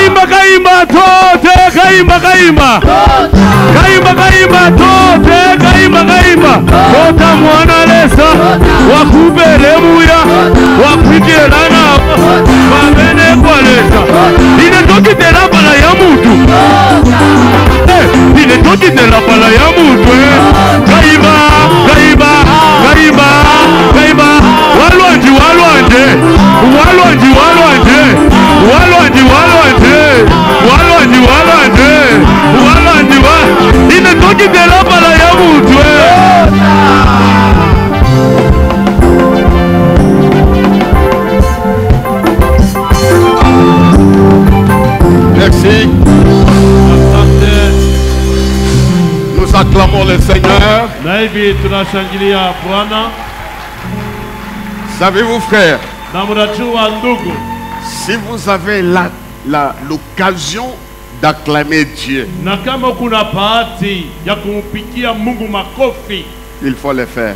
Kaimba tote, kaimba tote, kaimba kota mwana lesa wakubere muya wakwikira nabo babene kwa lesa ine toki tera bala ya mutu ine toki tera bala ya mutu kaimba walwanje ine toki tera bala ya mutu Merci. Nous acclamons le Seigneur. Savez-vous, frère, si vous avez l'occasion d'acclamer Dieu, il faut le faire.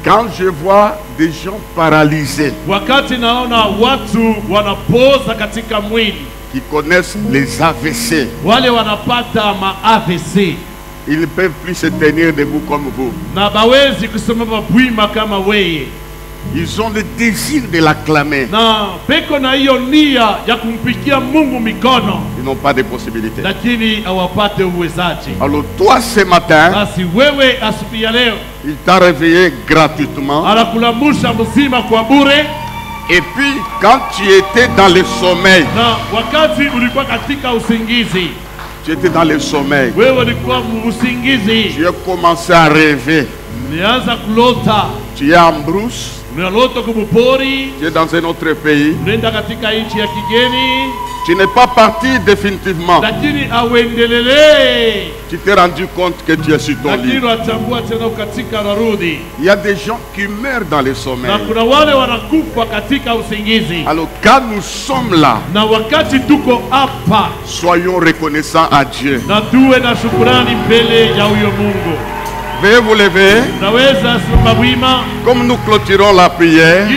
Quand je vois des gens paralysés qui connaissent les AVC, ils ne peuvent plus se tenir debout comme vous. Ils ont le désir de l'acclamer. Ils n'ont pas de possibilité. Alors toi ce matin, il t'a réveillé gratuitement. Et puis quand tu étais dans le sommeil, tu étais dans le sommeil, tu as commencé à rêver. Tu es en brousse. Tu es dans un autre pays. Tu n'es pas parti définitivement. Tu t'es rendu compte que tu es sur ton lit. Il y a des gens qui meurent dans le sommeil. Alors quand nous sommes là, soyons reconnaissants à Dieu. Veuillez vous lever. Comme nous clôturons la prière,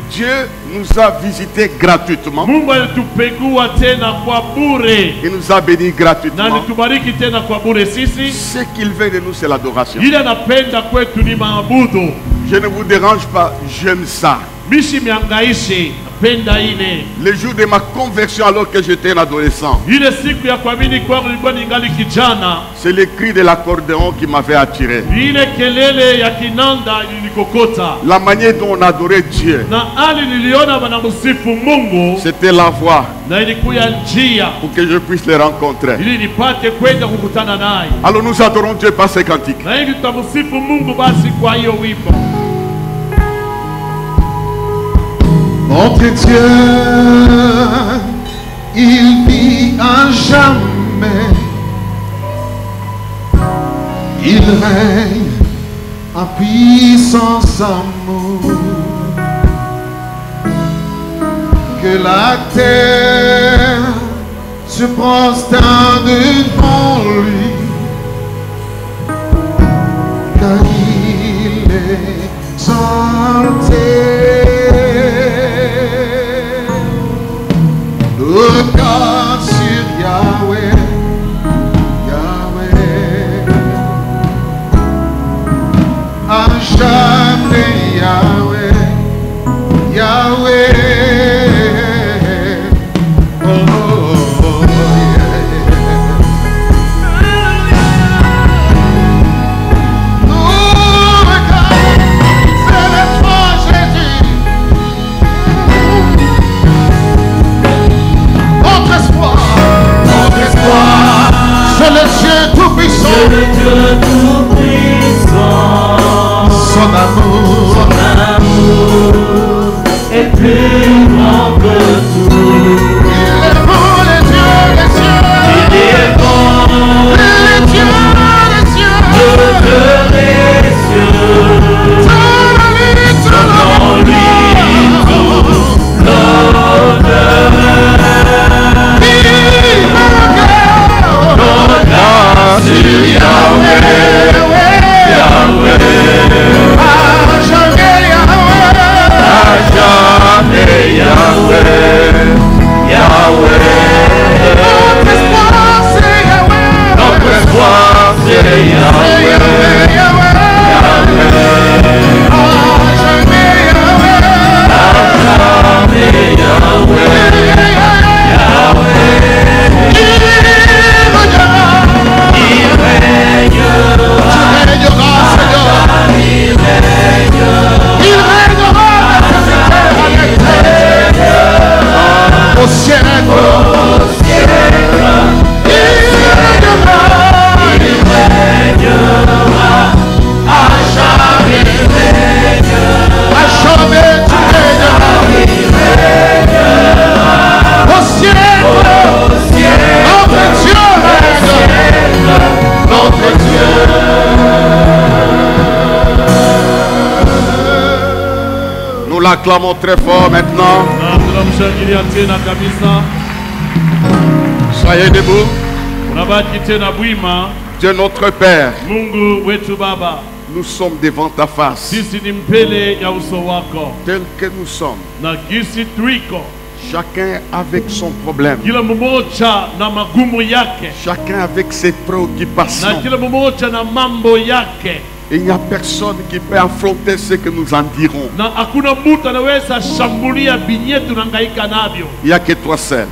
Dieu nous a visités gratuitement. Il nous a bénis gratuitement. Ce qu'il veut de nous, c'est l'adoration. Je ne vous dérange pas, j'aime ça. Le jour de ma conversion, alors que j'étais un adolescent, c'est le cri de l'accordéon qui m'avait attiré. La manière dont on adorait Dieu, c'était la voie pour que je puisse les rencontrer. Alors nous adorons Dieu par ces cantiques. Notre Dieu, il vit à jamais. Il règne en puissance amour. Que la terre se prosterne devant lui, car il est exalté. Regarde sur Yahweh, Yahweh, à jamais Yahweh, Yahweh. Oh, oh, yeah. Nous regarde, c'est le toi Jésus. Notre espoir, c'est le Dieu tout-puissant. Son amour est plus grand que tout. Il est bon, les dieux, les cieux. Il est bon, les dieux, les cieux. les cieux. Donnons-lui tout l'honneur. Sur Yahweh. l'acclamons très fort maintenant. Soyez debout. Dieu notre Père, nous sommes devant ta face. Tel que nous sommes. Chacun avec son problème. Chacun avec ses préoccupations. Il n'y a personne qui peut affronter ce que nous en dirons. Il n'y a que toi seul.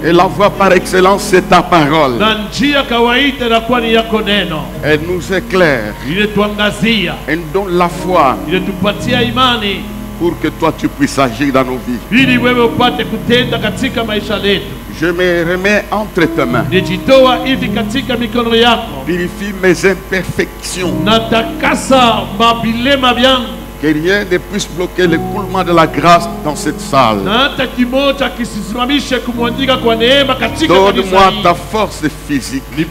Et la voix par excellence, c'est ta parole. Elle nous éclaire. Elle nous donne la foi pour que toi tu puisses agir dans nos vies. Je me remets entre tes mains. Vérifie mes imperfections. Que rien ne puisse bloquer l'écoulement de la grâce dans cette salle. Donne-moi ta force physique et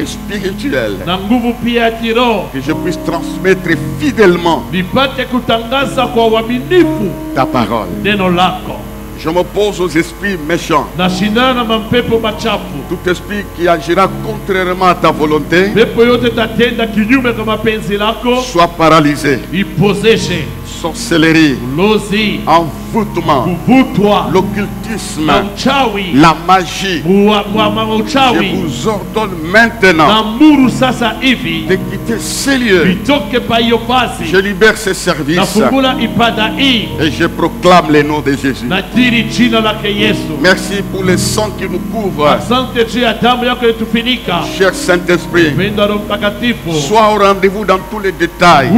spirituelle. Que je puisse transmettre fidèlement ta parole. Je m'oppose aux esprits méchants. Tout esprit qui agira contrairement à ta volonté soit paralysé. Sorcellerie, envoûtement, l'occultisme, la magie. Je vous ordonne maintenant de quitter ces lieux. Je libère ces services et je proclame le nom de Jésus. Merci pour le sang qui nous couvre. Cher Saint-Esprit, sois au rendez-vous dans tous les détails.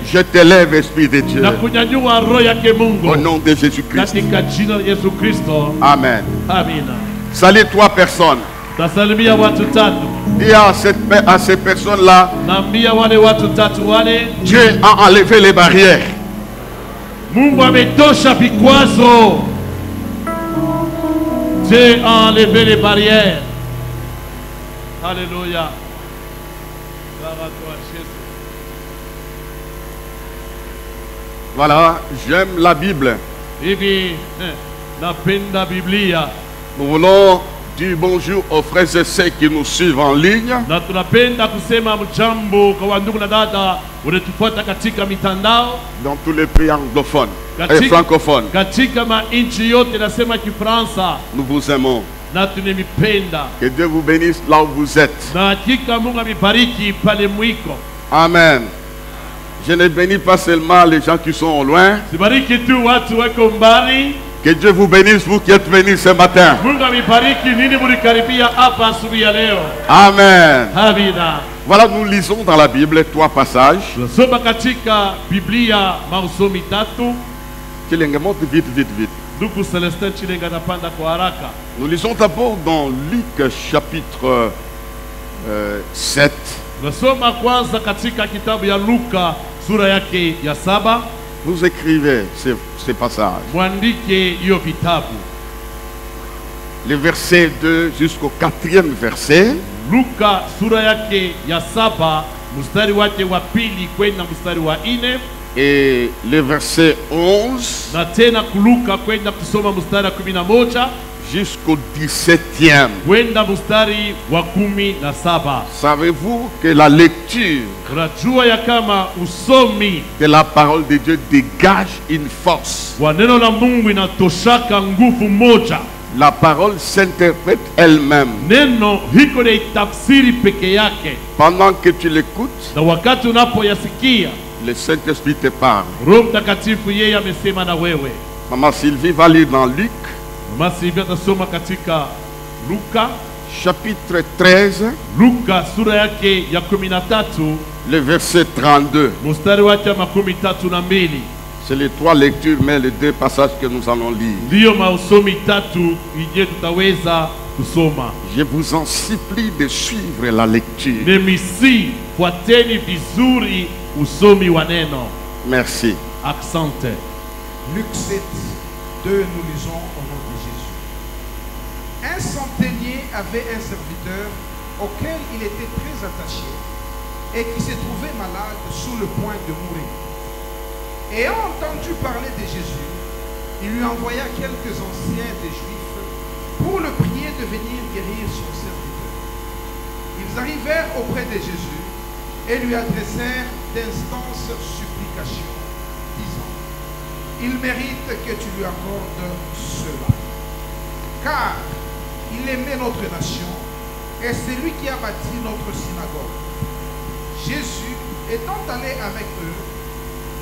Je t'élève, Esprit de Dieu, au nom de Jésus-Christ. Amen. Salut trois personnes. Dis à ces personnes-là, Dieu a enlevé les barrières. Dieu a enlevé les barrières. Alléluia. Voilà, j'aime la Bible. Nous voulons dire bonjour aux frères et sœurs qui nous suivent en ligne. Dans tous les pays anglophones et francophones. Nous vous aimons. Que Dieu vous bénisse là où vous êtes. Amen. Je ne bénis pas seulement les gens qui sont au loin. Que Dieu vous bénisse, vous qui êtes venus ce matin. Amen. Voilà, nous lisons dans la Bible trois passages. Monte vite, vite, vite. Nous lisons d'abord dans Luc chapitre 7. Vous écrivez ces passages. Le verset 2 jusqu'au 4e verset. Et le verset 11 jusqu'au 17e. Savez-vous que la lecture de la parole de Dieu dégage une force? La parole s'interprète elle-même. Pendant que tu l'écoutes, le Saint-Esprit te parle. Maman Sylvie va lire dans Luc chapitre 13, le verset 32. C'est les trois lectures, mais les deux passages que nous allons lire. Je vous en supplie de suivre la lecture. Merci. Luc 7, 2, nous lisons au nom de Jésus. Un centenier avait un serviteur auquel il était très attaché et qui se trouvait malade sur le point de mourir. Ayant entendu parler de Jésus, il lui envoya quelques anciens des Juifs pour le prier de venir guérir son serviteur. Ils arrivèrent auprès de Jésus et lui adressèrent d'instances supplications, disant: il mérite que tu lui accordes cela, car il aimait notre nation et c'est lui qui a bâti notre synagogue. Jésus, étant allé avec eux,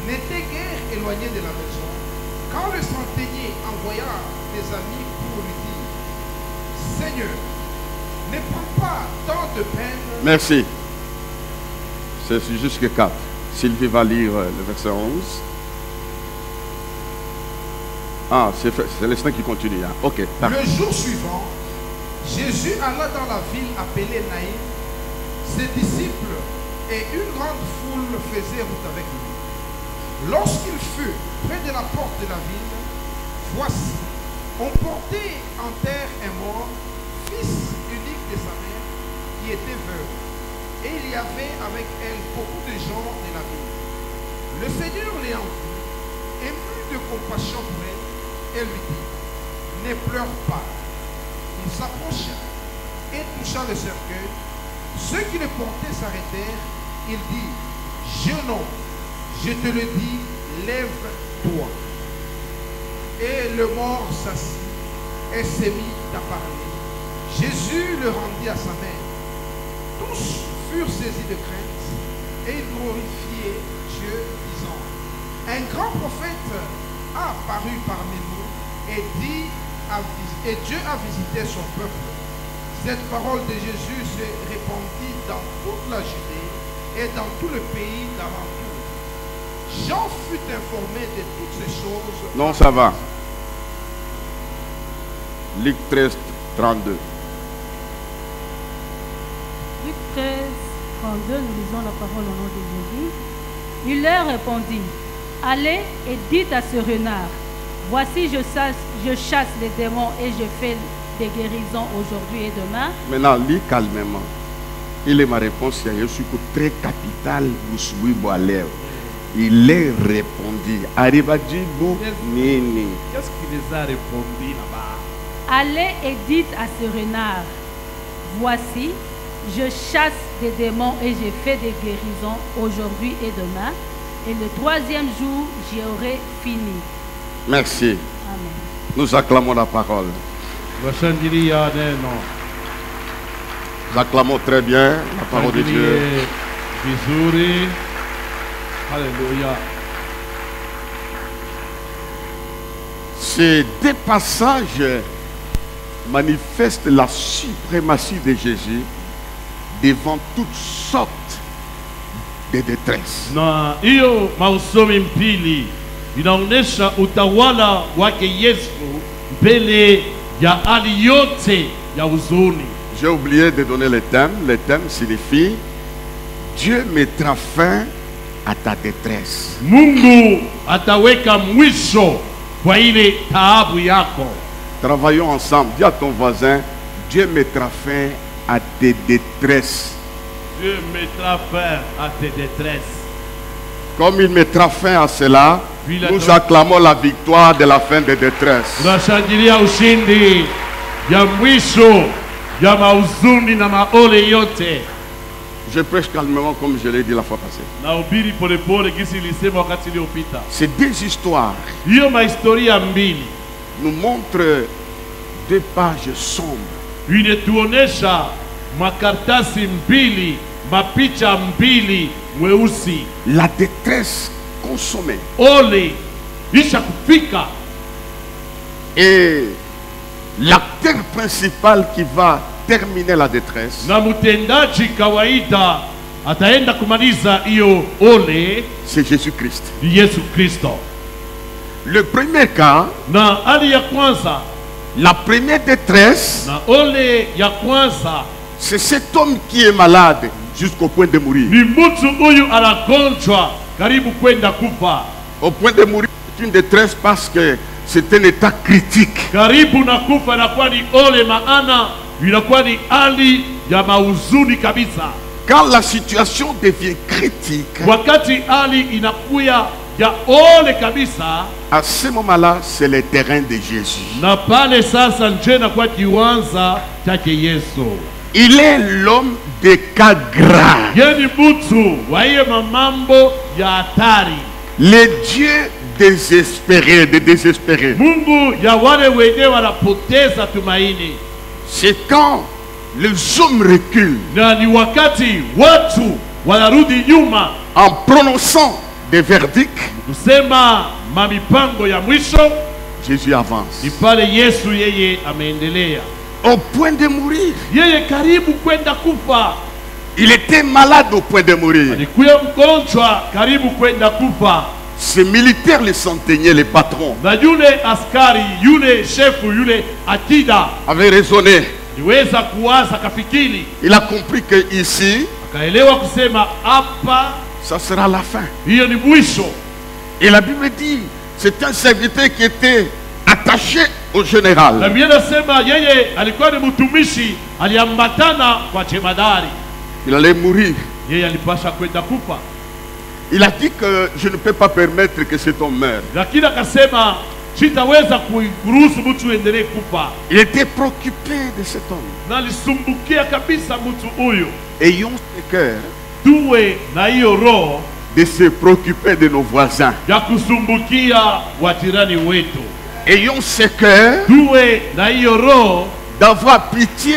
n'était guère éloigné de la maison quand le centenier envoya des amis pour lui dire: Seigneur, ne prends pas tant de peine. Merci. C'est jusqu'à 4. Sylvie va lire le verset 11. Ah, c'est l'instant qui continue. Hein. Ok. Le jour suivant, Jésus alla dans la ville appelée Naïm. Ses disciples et une grande foule faisaient route avec lui. Lorsqu'il fut près de la porte de la ville, voici, on portait en terre un mort, fils unique de sa mère, qui était veuve. Et il y avait avec elle beaucoup de gens de la ville. Le Seigneur l'ayant vu, ému de compassion pour elle, lui dit: ne pleure pas. Il s'approcha et toucha le cercueil. Ceux qui le portaient s'arrêtèrent. Il dit: jeune homme, je te le dis, lève-toi. Et le mort s'assit et s'est mis à parler. Jésus le rendit à sa mère. Tous furent saisis de crainte et ils glorifiaient Dieu, disant: un grand prophète a apparu parmi nous et Dieu a visité son peuple. Cette parole de Jésus se répandit dans toute la Judée et dans tout le pays d'alentour. Jean fut informé de toutes ces choses. Non, ça va. Luc 13, 32. Luc 13, 32, nous lisons la parole au nom de Jésus. Il leur répondit: allez et dites à ce renard: voici, je chasse les démons et je fais des guérisons aujourd'hui et demain. Maintenant, lis calmement. Il est ma réponse, je suis très capital. Il est répondu. Qu'est-ce qu'il les a répondu là-bas? Allez et dites à ce renard: voici, je chasse des démons et je fais des guérisons aujourd'hui et demain. Et le troisième jour, j'y aurai fini. Merci. Amen. Nous acclamons la parole. Nous acclamons très bien la parole de Dieu. Alléluia. Ces deux passages manifestent la suprématie de Jésus devant toutes sortes de détresse. Na hiyo mausomi mpili inaonesha utawala wake Yesu mbele ya hali yote ya huzuni. J'ai oublié de donner le thème. Le thème signifie: Dieu mettra fin à ta détresse. Mungu ataweka mwisho kwa ile taabu yako. Travaillons ensemble. Dis à ton voisin: Dieu mettra fin à tes détresses. Dieu mettra fin à tes détresses. Comme il mettra fin à cela, nous acclamons la victoire de la fin des détresses. Tunashangilia ushindi ya mwisho ya mauzuni na maole yote. Je prêche calmement comme je l'ai dit la fois passée. Nahubiri polepole gisi nilisema wakati uliopita. Ces deux histoires Hiyo mahistoria mbili nous montrent deux pages sombres. inatuonesha makartasi mbili, mapicha mbili mweusi. La détresse consommée. Ole isha kufika. Et l'acteur principal qui va terminer la détresse, Na mtendaji kawaida ataenda kumaliza hiyo ole, c'est Jésus-Christ. Yesu Kristo. Le premier cas, Na hali ya kwanza, la première détresse, na ole ya kwanza, c'est cet homme qui est malade jusqu'au point de mourir. ni mtu huyu anagonjwa karibu kwenda kufa. Au point de mourir, c'est une détresse parce que c'est un état critique. Karibu na kufa inakuwa ni ole, maana inakuwa ni hali ya mauzuni kabisa. Quand la situation devient critique, wakati hali inakuya ya ole kabisa, à ce moment-là, c'est le terrain de Jésus. na pale sasa nje na kwa kiwanza chake Yesu. Il est l'homme de cas grave. Yeye ni mtu wa hiyo mambo ya hatari. Le Dieu désespéré, de désespérés. Mungu ya wale wenye wanapoteza tumaini. C'est quand les hommes reculent Na ni wakati watu wanarudi nyuma en prononçant des verdicts, kusema mamipango ya mwisho, Jésus avance. ni pale Yesu yeye ameendelea. Au point de mourir. Yeye karibu kwenda kufa. Il était malade au point de mourir. Alikuwa mgonjwa karibu kwenda kufa. Ces militaires, les centeniers, les patrons, Na yule askari, yule shefu, yule akida avaient raisonné. niweza kuwaza kafikiri, Il a compris que ici, akaelewa kusema hapa ça sera la fin. hiyo ni mwisho. Et la Bible dit, c'est un serviteur qui était attaché au Na général. Biblia inasema yeye alikuwa ni mtumishi aliambatana kwa jemadari. Il allait mourir. Yeye alipasha kwenda kufa, Il a dit que je ne peux pas permettre que cet homme meure. lakini akasema sitaweza kuruhusu mtu endelee kufa. Il était préoccupé de cet homme. Na alisumbukia kabisa mtu huyu. Ayons ce cœur Tuwe na hiyo roho de se préoccuper de nos voisins. ya kusumbukia wajirani wetu. Ayons ce cœur Tuwe na hiyo roho d'avoir pitié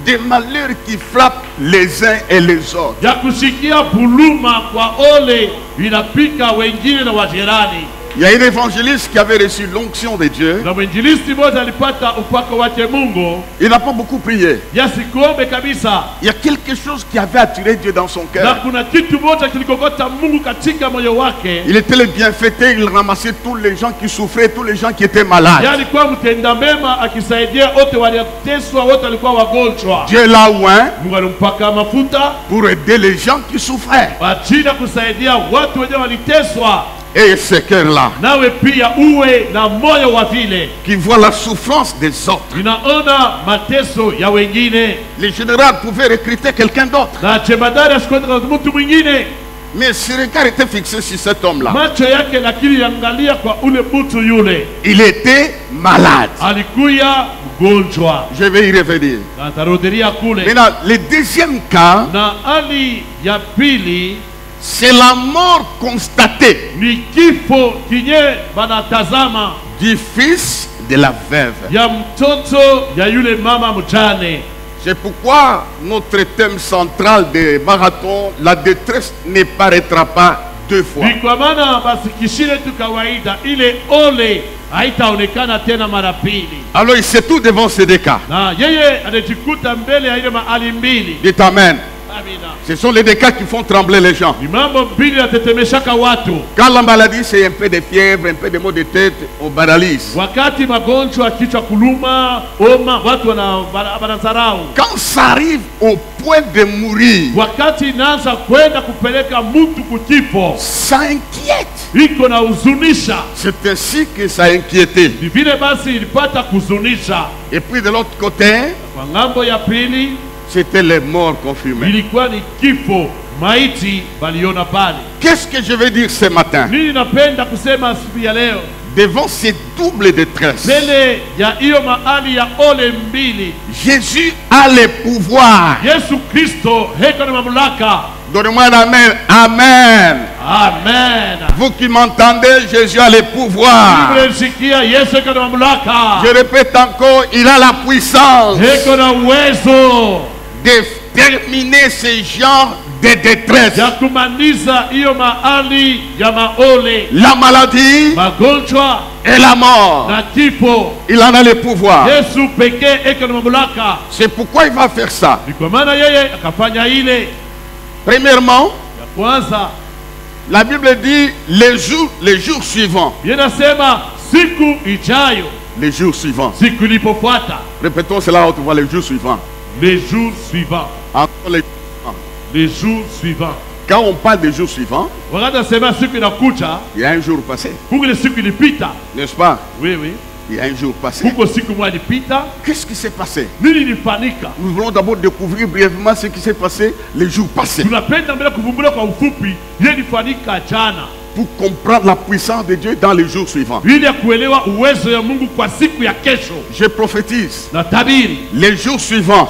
des malheurs qui frappent les uns et les autres. ya kushikia buluma kwa ole inapika wengine na wajirani. Il y a un évangéliste qui avait reçu l'onction de Dieu. Na mwinjilisti mmoja alipata upako wake Mungu, Il n'a pas beaucoup prié. yasikuombe kabisa. Il y a quelque chose qui avait attiré Dieu dans son Na cœur. kuna kitu moja kilikokota Mungu katika moyo wake. Il était le bienfaiteur, il ramassait tous les gens qui souffraient, tous les gens qui étaient malades. Yeye alikuwa mtenda mema akisaidia wote walioteswa, wote walikuwa wagonjwa. Dieu l'a oint Mungu alimpaka mafuta pour aider les gens qui souffraient. ajili ya kusaidia watu wenye waliteswa. Et ce cœur-là, Nawe pia uwe na moyo wa vile, qui voit la souffrance des autres. inaona mateso ya wengine. Le général pouvait recruter quelqu'un d'autre. Na jemadari asikwenda kwa mtu mwingine, Mais ce regard était fixé sur cet homme-là. macho yake lakini yangalia kwa ule mtu yule. Il était malade. Alikuya mgonjwa. Je vais y revenir. Na tarudilia kule. Maintenant, le deuxième cas, Na hali ya pili c'est la mort constatée ni kifo kinye banatazama du fils de la veuve. ya mtoto ya yule mama mjane. C'est pourquoi notre thème central des marathons, la détresse ne paraîtra pas deux fois. Ni kwa maana basi kishile tu kawaida, ile ole haitaonekana tena mara pili. Alors il se trouve devant ces deux cas. Na yeye anajikuta mbele ya ile mahali mbili. Dites Amen. Amina. Ce sont les deux cas qui font trembler les gens. Ni mambo mbili yatetemeshaka watu. Quand la maladie, c'est un peu de fièvre, un peu de maux de tête, on paralyse. Wakati magonjwa kichwa kuluma, oma, watu wanadharau. Quand ça arrive au point de mourir, Wakati inaanza kwenda kupeleka mtu kukifo, ça inquiète. iko na huzunisha. C'est ainsi que ça a inquiété. Ni vile basi ilipata kuzunisha. Et puis de l'autre côté, Kwa ngambo ya pili c'était les morts confirmés. ilikuwa ni kifo, maiti baliona pale. Qu'est-ce que je veux dire ce matin? Nini napenda kusema siku ya leo? Devant ces doubles détresses, Mbele ya hiyo mahali ya ole mbili, Jésus a le pouvoir. Yesu Kristo heko na mamlaka. Donnez-moi un amen. Amen. Amen. Vous qui m'entendez, Jésus a le pouvoir. Mnasikia Yesu heko na mamlaka. Je répète encore, il a la puissance Heko na uwezo de terminer ce genre de détresse. ya kumaliza hiyo mahali ya maole, La maladie magonjwa et la mort. na kifo. Il en a le pouvoir. Yesu pekee heko na mamlaka. C'est pourquoi il va faire ça. Ni kwa maana yeye akafanya ile. Premièrement, Ya kwanza la Bible dit les jours suivants. yanasema siku ijayo, Les jours suivants. siku ilipofuata, Répétons cela à haute voix, les jours suivants. les jours suivants, Encore les jours suivants. Quand on parle des jours suivants, Wakati nasema siku inakuja, il y a un jour passé, kule siku ilipita. n'est-ce pas? Oui, oui. Il y a un jour passé. Qu'est-ce qui s'est passé? Nous voulons d'abord découvrir brièvement ce qui s'est passé les jours passés. Pour comprendre la puissance de Dieu dans les jours suivants. Je prophétise. Les jours suivants,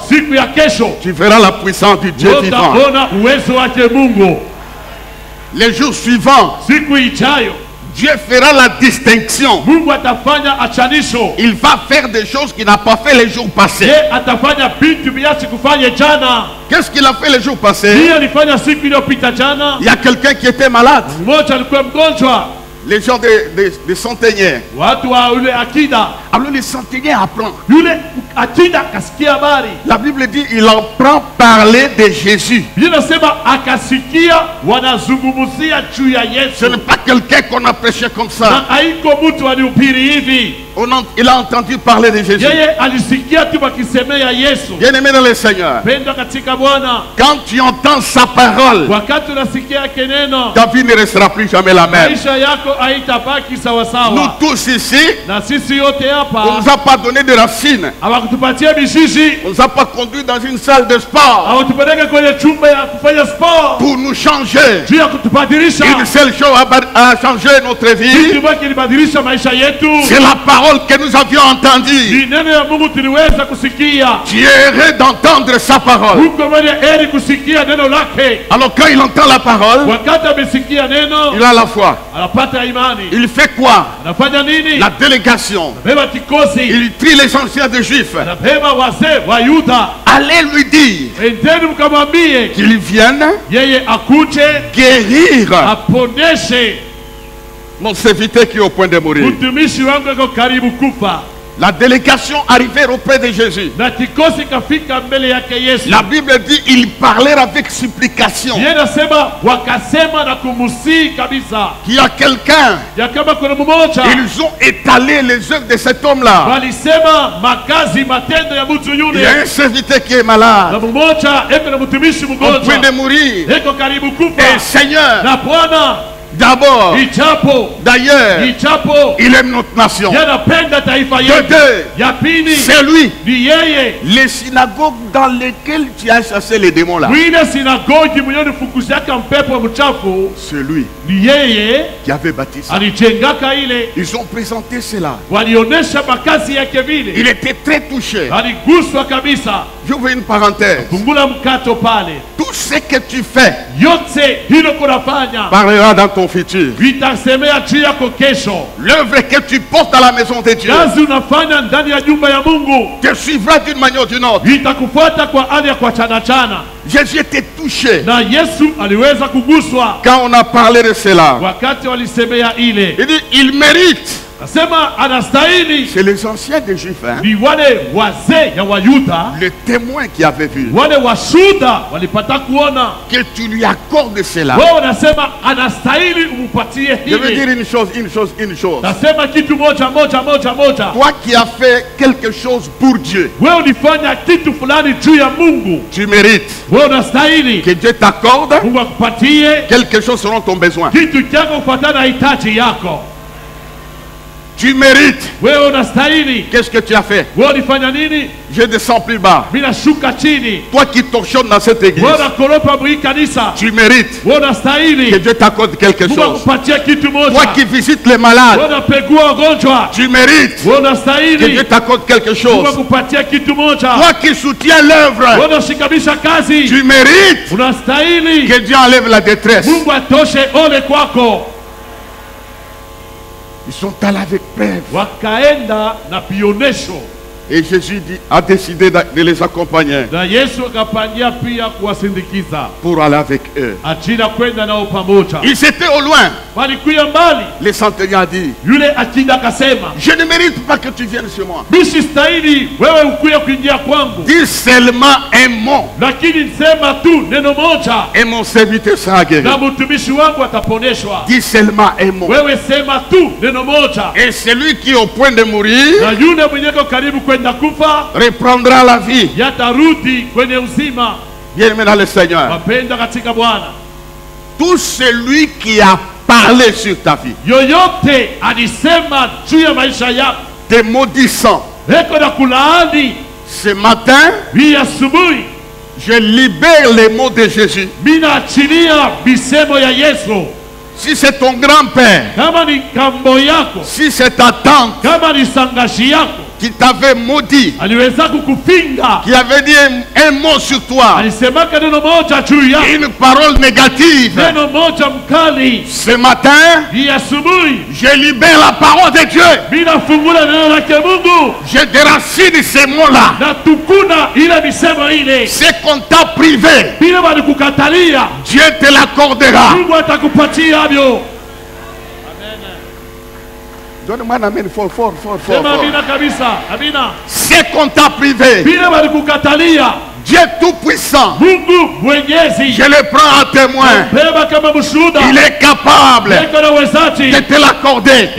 tu verras la puissance de Dieu vivant. Les jours suivants, Dieu fera la distinction. Il va faire des choses qu'il n'a pas fait les jours passés. Qu'est-ce qu'il a fait les jours passés? Il y a quelqu'un qui était malade. Les gens des centenaires. Alors les centenaires apprennent. La Bible dit il en prend parler de Jésus. Ce n'est pas quelqu'un qu'on a prêché comme ça. Il a entendu parler de Jésus. Bien aimé dans le Seigneur, quand tu entends sa parole, ta vie ne restera plus jamais la même. Nous tous ici, on ne nous a pas donné de racines. On ne nous a pas conduit dans une salle de sport pour nous changer. Une seule chose a changé notre vie, c'est la parole que nous avions entendue. Tu es heureux d'entendre sa parole. Alors quand il entend la parole, il a la foi. Il fait quoi? La délégation. Il trie les anciens des Juifs. Allez lui dire qu'il vienne guérir mon serviteur qui est au point de mourir. La délégation arrivait auprès de Jésus. La Bible dit il parlait avec supplication. Il y a quelqu'un. Ils ont étalé les œuvres de cet homme-là. Il y a un serviteur qui est malade, au point de mourir. Et Seigneur, d'abord, d'ailleurs, il aime notre nation. De deux, c'est lui. Les synagogues dans lesquelles tu as chassé les démons là, c'est lui qui avait bâti ça. Ils ont présenté cela. Il était très touché. J'ouvre une parenthèse. Tout ce que tu fais parlera dans ton futur. L'œuvre que tu portes à la maison de Dieu te suivra d'une manière ou d'une autre. Jésus était touché quand on a parlé de cela. Il dit il mérite. C'est les anciens des Juifs, hein? Le témoin qui avait vu que tu lui accordes cela. Je veux dire une chose. Toi qui as fait quelque chose pour Dieu, tu mérites que Dieu t'accorde quelque chose selon ton besoin. Tu mérites. Qu'est-ce que tu as fait? Je descends plus bas. Toi qui torchonnes dans cette église, tu mérites que Dieu t'accorde quelque chose. Toi qui visites les malades, tu mérites que Dieu t'accorde quelque chose. Toi qui soutiens l'œuvre, tu mérites que Dieu enlève la détresse. Ils sont allés avec preuve. Et Jésus a décidé de les accompagner pour aller avec eux. Ils étaient au loin. Les centeniers ont dit je ne mérite pas que tu viennes chez moi. Dis seulement un mot et mon serviteur sera guéri. Dis seulement un mot et celui qui est au point de mourir reprendra la vie. Bien aimé dans le Seigneur, tout celui qui a parlé sur ta vie, te maudissant. Ce matin, je libère les mots de Jésus. Si c'est ton grand-père, si c'est ta tante qui t'avait maudit, qui avait dit un mot sur toi, une parole négative, ce matin, je libère la parole de Dieu. Je déracine ces mots-là. Ce qu'on t'a privé, Dieu te l'accordera. Donne-moi un amen fort, fort, fort, fort. C'est qu'on t'a privé. Dieu tout-puissant, je le prends à témoin. Il est capable de te l'accorder.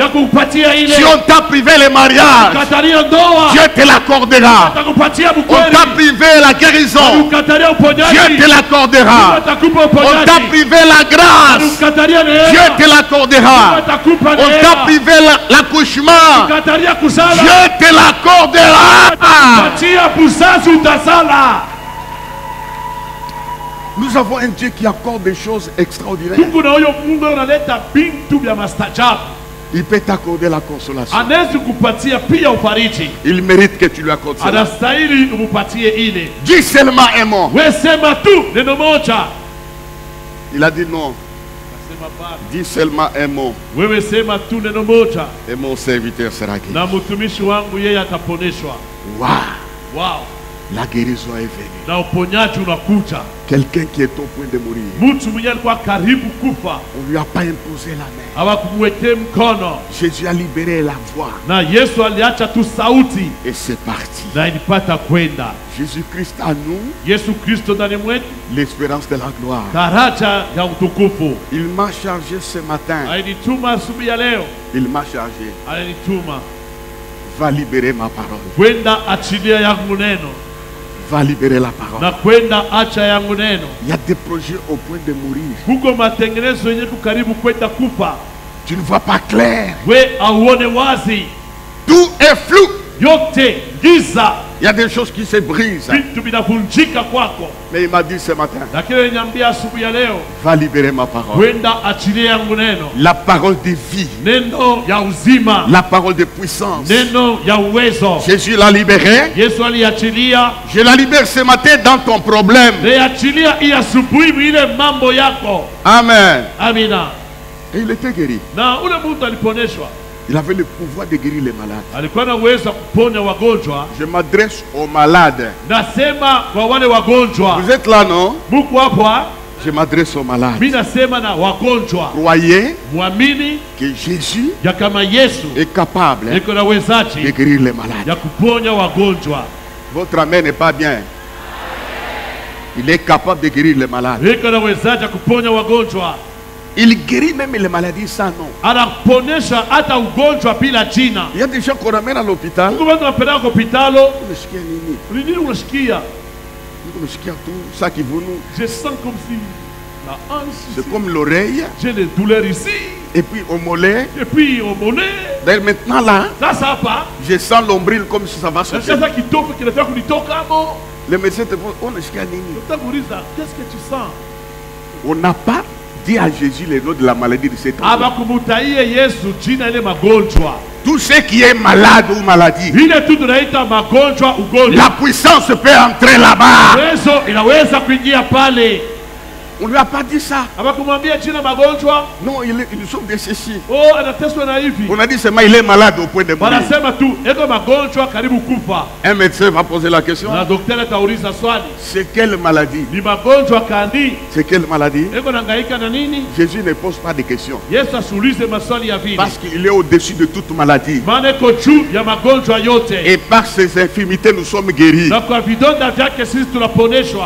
Si on t'a privé le mariage, Dieu te l'accordera. On t'a privé la guérison, Dieu te l'accordera. On t'a privé la grâce, Dieu te l'accordera. On t'a privé l'accouchement, Dieu te l'accordera. Nous avons un Dieu qui accorde des choses extraordinaires. Il peut t'accorder la consolation. Il mérite que tu lui accordes cela. Dis seulement un mot. Il a dit non. Dis seulement un mot. Et mon serviteur sera guéri. Wow. La guérison est venue. Quelqu'un qui est au point de mourir, on ne lui a pas imposé la main. Jésus a libéré la voix. Et c'est parti. Jésus-Christ à nous, l'espérance de la gloire. Il m'a chargé ce matin. Il m'a chargé. Va libérer ma parole. Va libérer la parole. Il y a des projets au point de mourir. Tu ne vois pas clair. Tout est flou. Il y a des choses qui se brisent. Mais il m'a dit ce matin, va libérer ma parole. La parole de vie. La parole de puissance. Jésus l'a libéré. Je la libère ce matin dans ton problème. Amen. Et il était guéri. Il avait le pouvoir de guérir les malades. Je m'adresse aux malades. Vous êtes là, non? Je m'adresse aux malades. Croyez que Jésus est capable de guérir les malades. Votre amen n'est pas bien. Il est capable de guérir les malades. Il guérit même les maladies sans nom. Il y a des gens qu'on ramène à l'hôpital. Ça qui vous nous. Je sens comme si la hanche. C'est comme l'oreille. J'ai des douleurs ici. Et puis au mollet. Et puis au mollet. D'ailleurs maintenant là. Ça va. Je sens l'ombril comme si ça va sortir. C'est ça qui t'offre, qui le fait qu'on toque. Le médecin te pose. Qu'est-ce que tu sens? On n'a pas dit à Jésus le nom de la maladie de cet homme. Tout ce qui est malade ou maladie, la puissance peut entrer là-bas. On ne lui a pas dit ça. Non, ils sont de ceci. On a dit seulement il est malade au point de mourir. Un médecin va poser la question. C'est quelle maladie? C'est quelle maladie? Jésus ne pose pas de questions. Parce qu'il est au-dessus de toute maladie. Et par ses infirmités nous sommes guéris.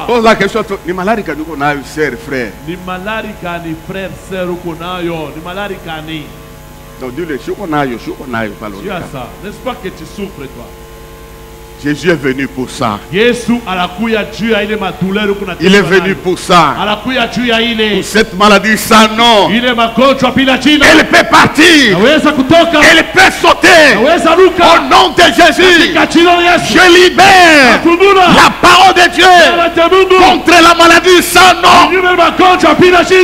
Pose la question. Ni malade que nous avons frère. Donc dis-le, pas n'est-ce pas que tu souffres toi? Jésus est venu pour ça. Yesu anakuya juu ya ile madulero kuna. Il est venu pour ça. Anakuya juu ya ile. Pour cette maladie sans nom. Ile magonjwa bila jina. Elle peut partir. Naweza kutoka. Elle peut sauter. Naweza ruka. Au nom de Jésus. Je libère la parole de Dieu contre la maladie sans nom.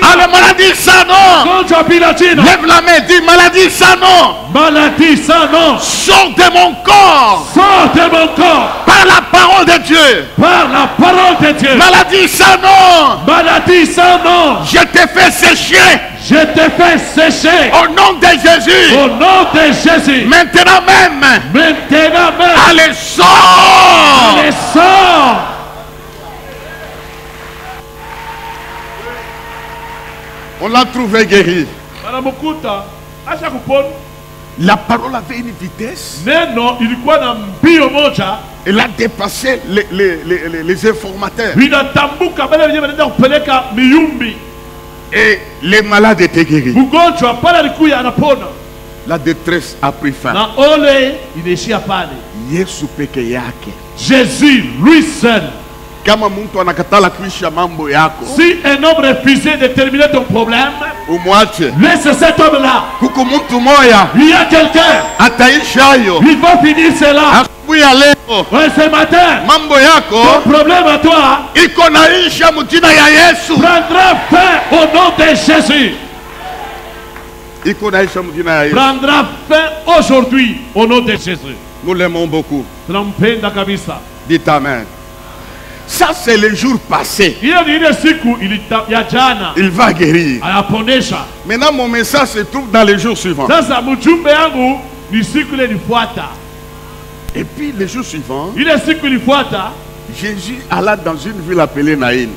À la maladie sans nom. Lève la main, dis maladie sans nom. Maladie sans nom. Sors de mon corps. Sors de mon corps. Par la parole de Dieu. Par la parole de Dieu. Maladie sans nom. Maladie sans nom. Je te fais sécher. Je te fais sécher. Au nom de Jésus. Au nom de Jésus. Maintenant même. Maintenant même. Allez, sors. Allez, sors. On l'a trouvé guéri. La parole avait une vitesse. Elle a dépassé les informateurs. Et les malades étaient guéris. La détresse a pris fin. Jésus, lui seul. Si un homme refusait de terminer ton problème, laisse cet homme-là. Il y a quelqu'un. Il va finir cela. Ouais, ce matin, ton problème à toi prendra fin au nom de Jésus. Prendra fin aujourd'hui au nom de Jésus. Nous l'aimons beaucoup. Dites amen. Ça, c'est le jour passé. Il va guérir. Maintenant, mon message se trouve dans les jours suivants. Et puis, les jours suivants, Jésus alla dans une ville appelée Naïn.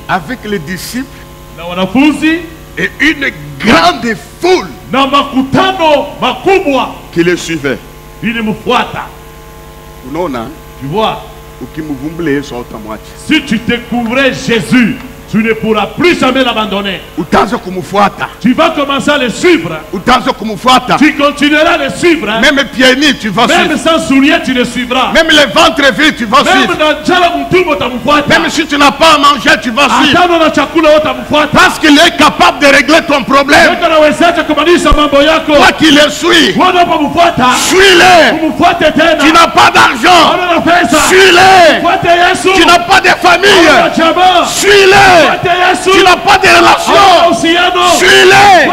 Avec les disciples et une grande foule qui le suivait. Tu vois, si tu découvrais Jésus, tu ne pourras plus jamais l'abandonner. Tu vas commencer à le suivre. Tu continueras à le suivre. Même pieds nus, tu vas suivre. Même sans souliers, tu le suivras. Même les ventres vides, tu vas suivre. Même si tu n'as pas à manger, tu vas suivre. Parce qu'il est capable de régler ton problème. Toi qui le suis, suis-le. Tu n'as pas d'argent, suis-le. Tu n'as pas de famille, suis-le. Tu n'as pas de relation, suis-le.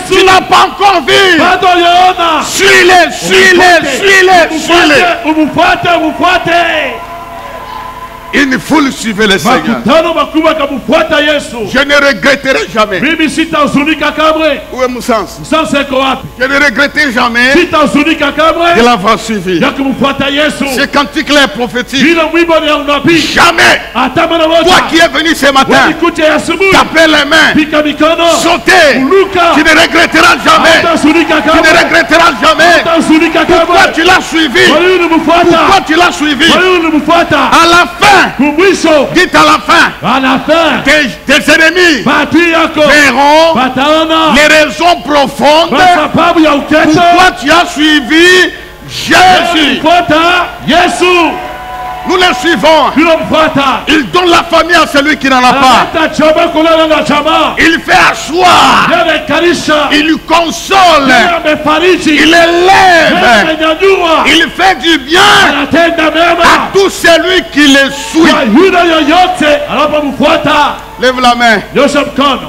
Tu n'as pas encore vu, suis-le, suis-le, suis-le, suis-le. Une foule suivait le Seigneur. Je ne regretterai jamais. Où est mon sens? Je ne regretterai jamais de l'avoir suivi. C'est cantique clair prophétique. Jamais. Toi qui es venu ce matin, taper les mains, sauter, tu ne regretteras jamais. Tu ne regretteras jamais. Pourquoi tu l'as suivi? Pourquoi tu l'as suivi? À la fin, dites à la fin, tes ennemis verront les raisons profondes pourquoi tu as suivi Jésus. Nous le suivons. Il donne la famille à celui qui n'en a pas. Il fait asseoir. Il lui console. Il élève. Il fait du bien à tout celui qui le suit. Lève la main.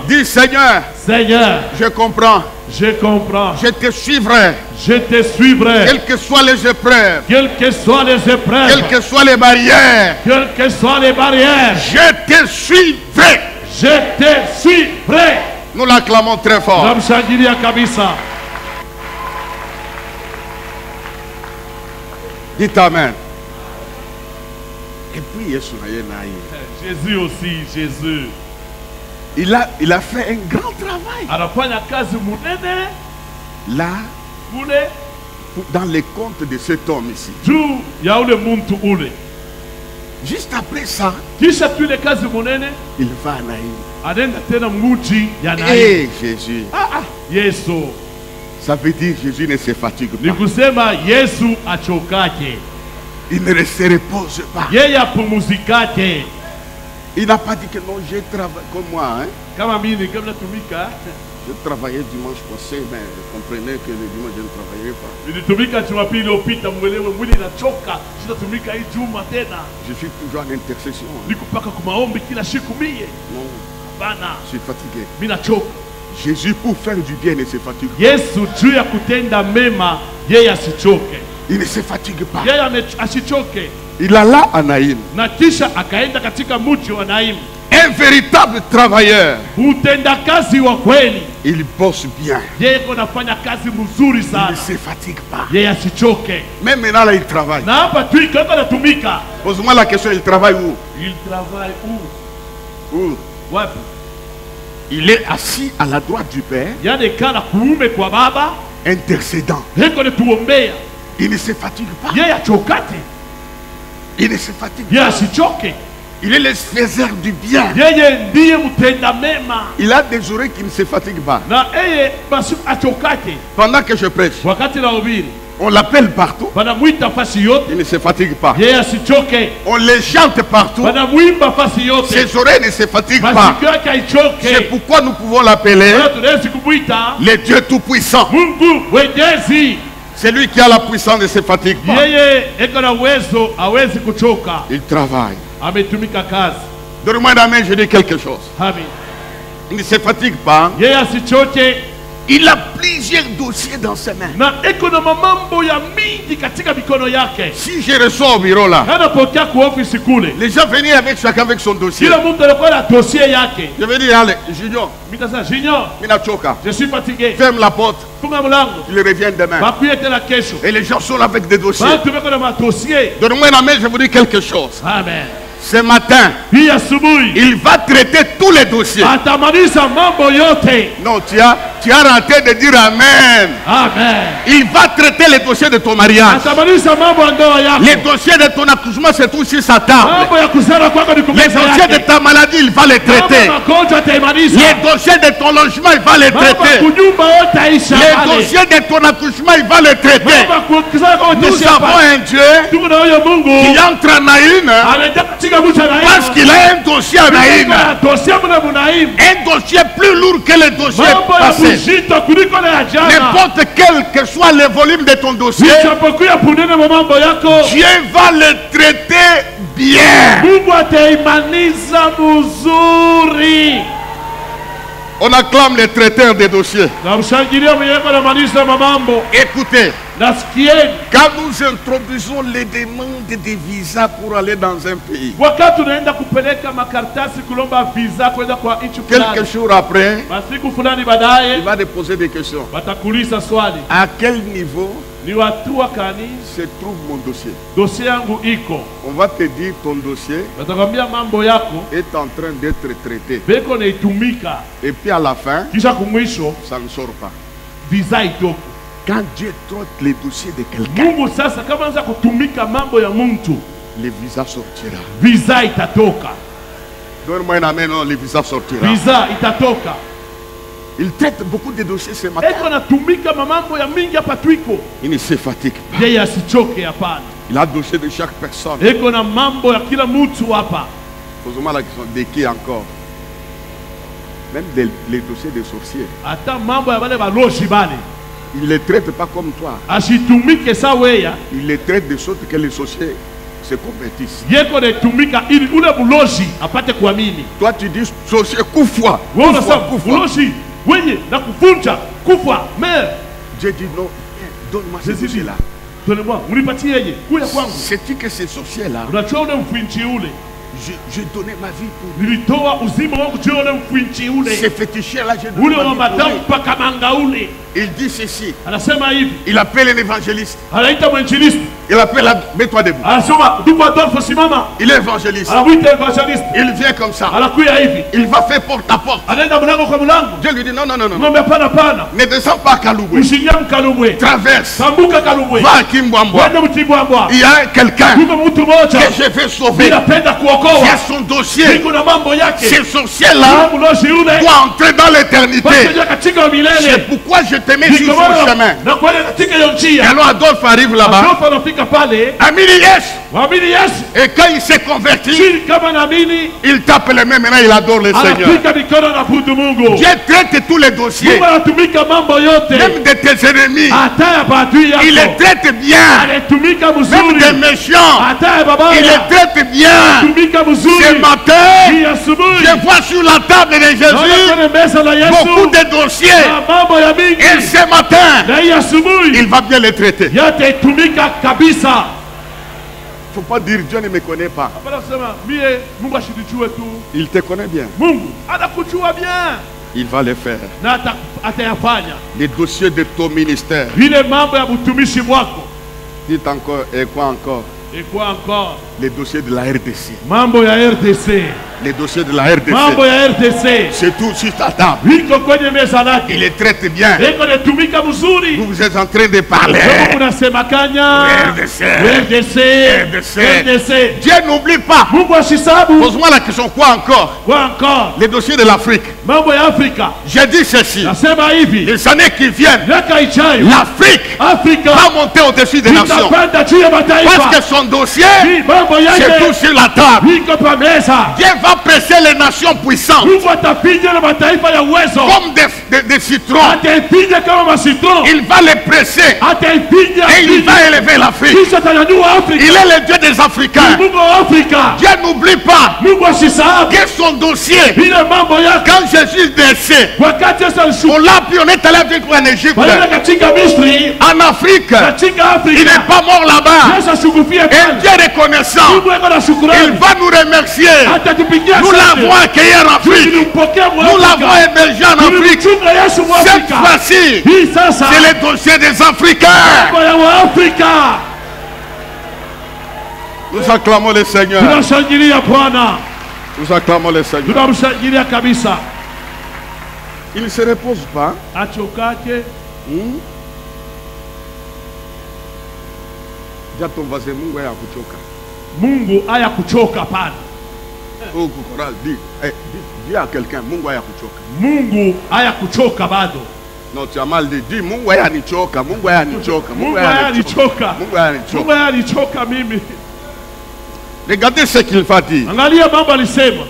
Dis Seigneur, je comprends. Je comprends. Je te suivrai. Je te suivrai. Quelles que soient les épreuves. Quelles que soient les épreuves. Quelles que soient les barrières. Quelles que soient les barrières. Je te suivrai. Je te suivrai. Nous l'acclamons très fort. Dites amen. Et puis Jésus aussi, Jésus. Il a fait un grand travail. Là, dans les comptes de cet homme ici. Juste après ça, il va à Naïm. Et Jésus, Ça veut dire Jésus ne se fatigue pas. Ni kusema Yesu achokake. Il ne se repose pas. Yeye apumzikake. Il n'a pas dit que non, j'ai travaillé comme moi. Hein? Kama mimi kabla tumika. Je travaillais dimanche passé, mais vous comprenez que le dimanche je ne travaillais pas. Je suis toujours en intercession. Non, je suis fatigué. Jésus pour faire du bien ne se fatigue pas. Il ne se fatigue pas. Il alla à Naïm. Un véritable travailleur. Il bosse bien. Il ne se fatigue pas. Même maintenant là il travaille. Pose-moi la question, il travaille où? Il travaille où? Où? Il est assis à la droite du Père, intercédant. Il ne se fatigue pas. Il ne se fatigue pas. Il est le faiseur du bien. Il a des oreilles qui ne se fatiguent pas. Pendant que je prêche, on l'appelle partout. Il ne se fatigue pas. On les chante partout. Ses oreilles ne se fatiguent pas. C'est pourquoi nous pouvons l'appeler le Dieu Tout-Puissant. C'est lui qui a la puissance ne se fatigue pas. Il travaille. Donne-moi la main, je dis quelque chose. Il ne se fatigue pas. Il a plusieurs dossiers dans ses mains. Si je reçois au bureau là, les gens venaient avec chacun avec son dossier. Je vais dire, allez, Junior, je suis fatigué. Ferme la porte. Il revient demain. Et les gens sont là avec des dossiers. Donnez-moi la main, je vous dis quelque chose. Amen. Ce matin, il va traiter tous les dossiers. Non, tu as raté de dire Amen. Amen. Il va traiter les dossiers de ton mariage. Les dossiers de ton accouchement, c'est tout sur sa table. Les dossiers de ta maladie, il va les traiter. Les dossiers de ton logement, il va les traiter. Les dossiers de ton accouchement, il va les traiter. Nous avons un Dieu qui entre en Naïm. Parce qu'il a un dossier à Naïm. Un dossier plus lourd que le dossier passé. N'importe quel que soit le volume de ton dossier, Dieu va le traiter bien. On acclame les traiteurs des dossiers. Écoutez, quand nous introduisons les demandes de visa pour aller dans un pays, quelques jours après, il va déposer des questions. À quel niveau se trouve mon dossier? On va te dire ton dossier est en train d'être traité. Et puis à la fin, ça ne sort pas. Quand Dieu traite les dossiers de quelqu'un, le visa sortira. Donne-moi une amen, non, le visa sortira. Il traite beaucoup de dossiers ce matin. Il ne se fatigue pas. Il a le dossier de chaque personne. Posez-moi la question, de qui encore? Même les dossiers des sorciers. Il ne les traite pas comme toi. Il les traite de sorte que les sorciers se convertissent. Toi tu dis sorcier, coup-foi. Dieu dit non, donne-moi ce dossier là. Sais-tu que ces sorciers là, je donnais ma vie pour ces féticheurs là, j'ai donné ma vie pour lui. Il dit ceci. Il appelle un évangéliste. Il appelle, mets-toi debout. Il est évangéliste. Il vient comme ça. Il va faire porte à porte. Dieu lui dit non, non, non, non. Ne descends pas à Kalouboué. Traverse. Va à Kimbwambwa. Il y a quelqu'un que je vais sauver. Il y a son dossier. Ce sorcier là doit entrer dans l'éternité. C'est pourquoi je te mets sur son chemin. Et alors Adolphe arrive là-bas. Et quand il s'est converti, il tape les mains, maintenant il adore le Seigneur. Dieu traite tous les dossiers, même de tes ennemis. Il les traite bien, même des méchants. Il les traite bien. Ce matin, je vois sur la table de Jésus beaucoup de dossiers. Et ce matin, il va bien les traiter. Il ne faut pas dire Dieu ne me connaît pas. Il te connaît bien. Il va les faire. Les dossiers de ton ministère. Dites encore, et quoi encore? Et quoi encore? Les dossiers de la RDC. Mambo ya RDC. Les dossiers de la RDC. Mambo ya RDC. C'est tout sur ta table. Il les traite bien. Vous êtes en train de parler. RDC. Dieu n'oublie pas. Pose-moi la question, quoi encore? Les dossiers de l'Afrique. J'ai dit ceci. Les années qui viennent, l'Afrique va monter au-dessus des nations. Parce que son dossier, c'est tout sur la table. Dieu va presser les nations puissantes comme des citrons. Il va les presser et il va élever l'Afrique. Il est le Dieu des Africains. Dieu n'oublie pas que son dossier, quand Jésus descend, on l'a pu, on est allé avec en Égypte, en Afrique, il n'est pas mort là-bas. Et Dieu reconnaissant, il va nous remercier. Nous l'avons accueilli en Afrique. Nous l'avons hébergé en Afrique. Cette fois-ci, c'est le dossier des Africains. Nous acclamons le Seigneur. Nous acclamons le Seigneur. Il ne se repose pas. Dis à ton voisin, Mungu aya kuchoka. Mungu aya kuchoka pana. Oh, Kukoral, dis à quelqu'un, Mungu aya kuchoka. Mungu aya kuchoka bado. Non, tu as mal dit. Dis, Mungu aya nichoka. Mungu aya nichoka. Mungu aya nichoka. Mungu aya nichoka. Mungu aya nichoka mimi. Regardez ce qu'il va dire. Angalia mambo alisema.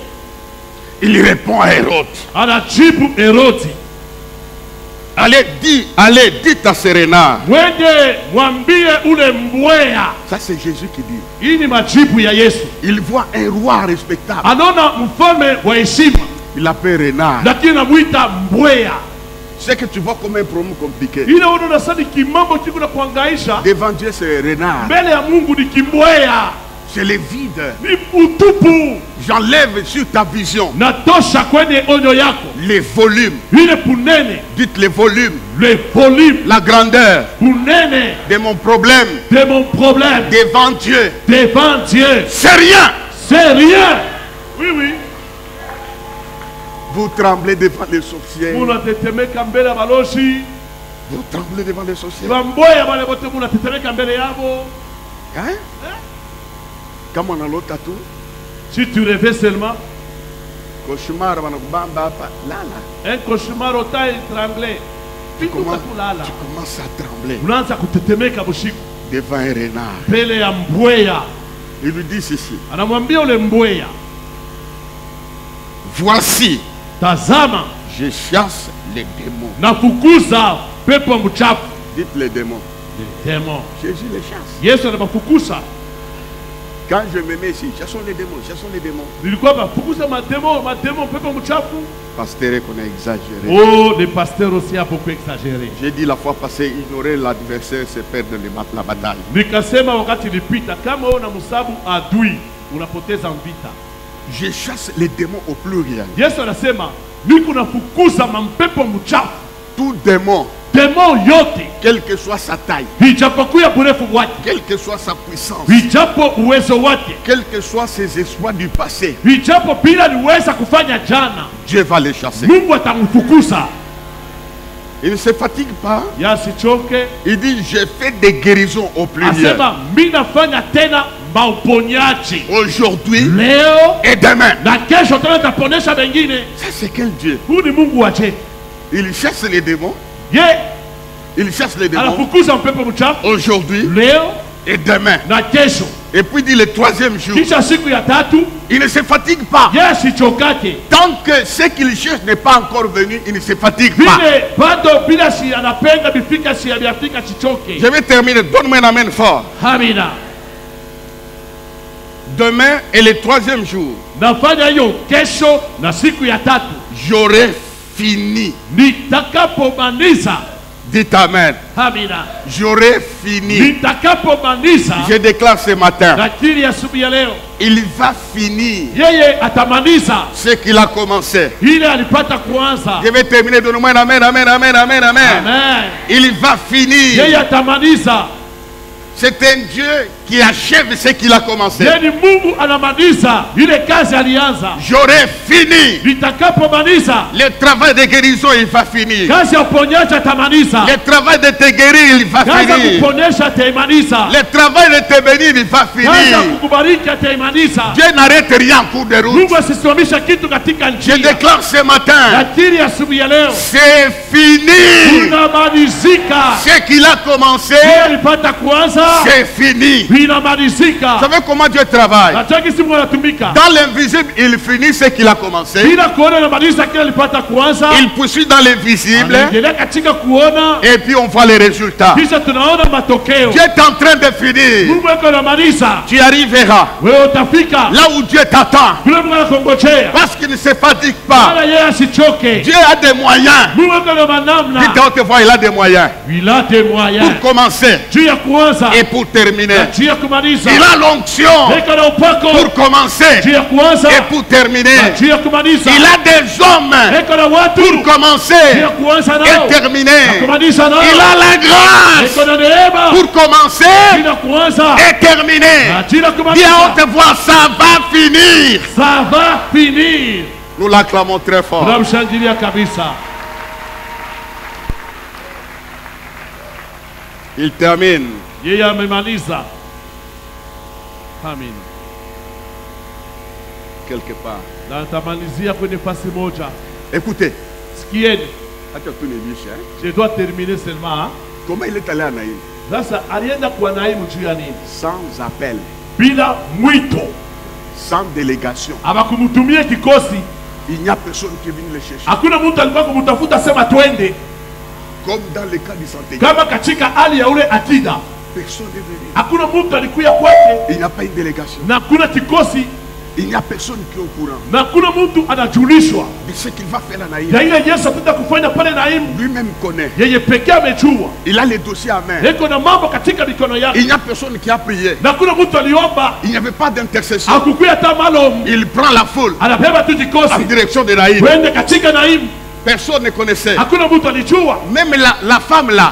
Il répond à Hérode. Anajibu Hérode. Allez, dites à ce renard. Ça c'est Jésus qui dit. Il voit un roi respectable. Il l'appelle renard. C'est que tu vois comme un problème compliqué. Devant Dieu c'est renard. C'est le vide. J'enlève sur ta vision les volumes. Dites les volumes. La grandeur de mon problème. Devant Dieu. C'est rien. Oui, oui. Vous tremblez devant les sorciers. Vous tremblez devant les sorciers. Hein? Comme on a l'autre tatou. Si tu rêvais seulement. Cauchemar, un cauchemar au temps étranglé. Tu commences à trembler devant un renard. Il lui dit ceci. Voici, je chasse les démons. Dites les démons. Jésus les chasse. Quand je me mets ici, chassons les démons, chassons les démons. Pasteur qu'on a exagéré. Oh, le pasteur aussi a beaucoup exagéré. J'ai dit la fois passée, ignorer l'adversaire, c'est perdre la bataille. Je chasse les démons au pluriel. Tout démon, quelle que soit sa taille, quelle que soit sa puissance, quels que soient ses exploits du passé, Dieu va les chasser. Il ne se fatigue pas. Il dit, j'ai fait des guérisons au pluriel. Aujourd'hui et demain. Ça c'est quel Dieu? Il chasse les démons. Il chasse les démons. Aujourd'hui et demain. Et puis dit le troisième jour. Il ne se fatigue pas. Tant que ce qu'il cherche n'est pas encore venu, il ne se fatigue pas. Je vais terminer. Donne-moi un amen fort. Demain et le troisième jour, j'aurai fini. Dites amen. J'aurai fini. Je déclare ce matin. Il va finir ce qu'il a commencé. Je vais terminer. Donne-moi un amen, amen, amen, amen, amen. Il va finir. C'est un Dieu qui achève ce qu'il a commencé. J'aurai fini. Le travail de guérison, il va finir. Le travail de te guérir, il va finir. Le travail de te bénir, il va finir. Dieu n'arrête rien en cours de route. Je déclare ce matin, c'est fini. Ce qu'il a commencé, c'est fini. Vous savez comment Dieu travaille? Dans l'invisible, il finit ce qu'il a commencé. Il poursuit dans l'invisible. Et puis on voit les résultats. Dieu est en train de finir. Tu arriveras là où Dieu t'attend. Parce qu'il ne se fatigue pas. Dieu a des moyens. Dites à haute voix, il a des moyens. Pour commencer et pour terminer. Il a l'onction pour commencer et pour terminer. Il a des hommes pour commencer et terminer. Il a la grâce pour commencer et terminer. Dis à haute voix, ça va finir. Ça va finir. Nous l'acclamons très fort. Il termine. Quelque part. Écoutez. Je dois terminer seulement. Comment il est allé à Naïm? Sans appel. Sans délégation. Il n'y a personne qui est venu le chercher. Comme dans le cas du santé. Personne n'est venu. Il n'y a pas une délégation. Il n'y a personne qui est au courant de ce qu'il va faire à Naïm. Lui-même connaît. Il a les dossiers à main. Il n'y a personne qui a prié. Il n'y avait pas d'intercession. Il prend la foule en direction de Naïm. Personne ne connaissait. Même la femme là